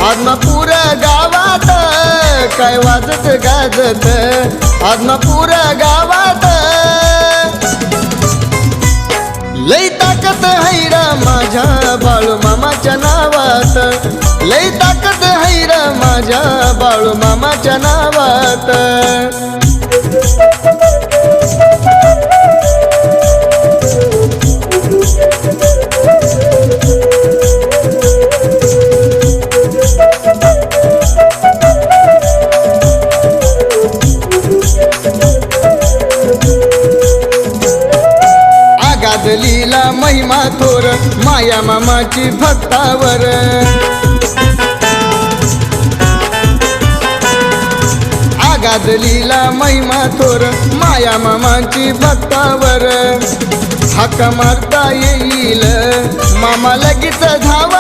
आदमापूर गावात काय वाजत गाजत आदमापूर गावात लई ताकद हैर माझ्या बाळू मामाच्या नावात लई ताकद हैर माझ्या बाळू मामाच्या नावात लीला महिमा थोर माया मामाची भक्तावर आगाद लीला महिमा थोर माया मामाची भक्तावर हाक मारता येईल मामा लगेच धावा